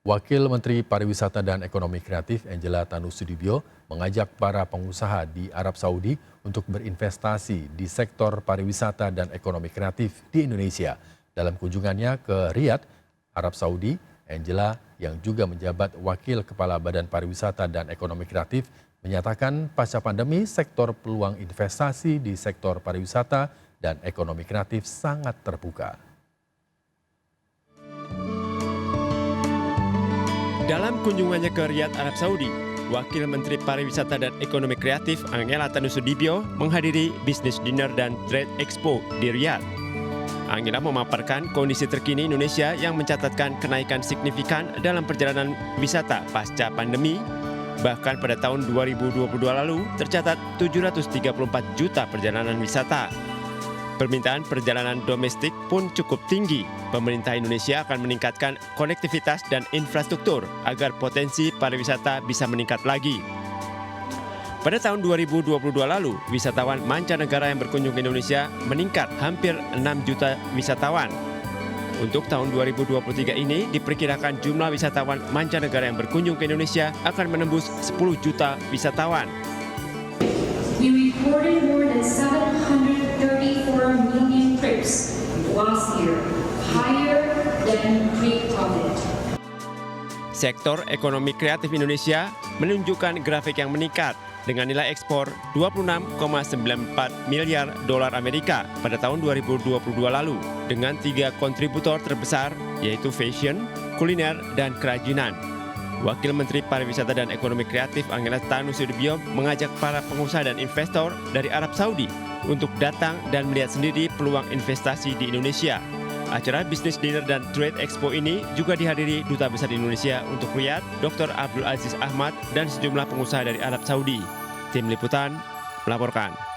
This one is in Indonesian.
Wakil Menteri Pariwisata dan Ekonomi Kreatif Angela Tanusudibio mengajak para pengusaha di Arab Saudi untuk berinvestasi di sektor pariwisata dan ekonomi kreatif di Indonesia. Dalam kunjungannya ke Riyadh, Arab Saudi, Angela yang juga menjabat Wakil Kepala Badan Pariwisata dan Ekonomi Kreatif menyatakan pasca pandemi sektor peluang investasi di sektor pariwisata dan ekonomi kreatif sangat terbuka. Dalam kunjungannya ke Riyadh, Arab Saudi, Wakil Menteri Pariwisata dan Ekonomi Kreatif Angela Tanusudibio menghadiri Business Dinner dan Trade Expo di Riyadh. Angela memaparkan kondisi terkini Indonesia yang mencatatkan kenaikan signifikan dalam perjalanan wisata pasca pandemi. Bahkan pada tahun 2022 lalu tercatat 734 juta perjalanan wisata. Permintaan perjalanan domestik pun cukup tinggi. Pemerintah Indonesia akan meningkatkan konektivitas dan infrastruktur agar potensi pariwisata bisa meningkat lagi. Pada tahun 2022 lalu, wisatawan mancanegara yang berkunjung ke Indonesia meningkat hampir 6 juta wisatawan. Untuk tahun 2023 ini, diperkirakan jumlah wisatawan mancanegara yang berkunjung ke Indonesia akan menembus 10 juta wisatawan. We recorded more than 734 million trips last year, higher than pre-COVID. Sektor ekonomi kreatif Indonesia menunjukkan grafik yang meningkat dengan nilai ekspor 26,94 miliar dolar Amerika pada tahun 2022 lalu dengan 3 kontributor terbesar yaitu fashion, kuliner, dan kerajinan. Wakil Menteri Pariwisata dan Ekonomi Kreatif Angela Tanusudibio mengajak para pengusaha dan investor dari Arab Saudi untuk datang dan melihat sendiri peluang investasi di Indonesia. Acara Business Dinner dan Trade Expo ini juga dihadiri Duta Besar Indonesia untuk Riyadh, Dr. Abdul Aziz Ahmad, dan sejumlah pengusaha dari Arab Saudi. Tim Liputan melaporkan.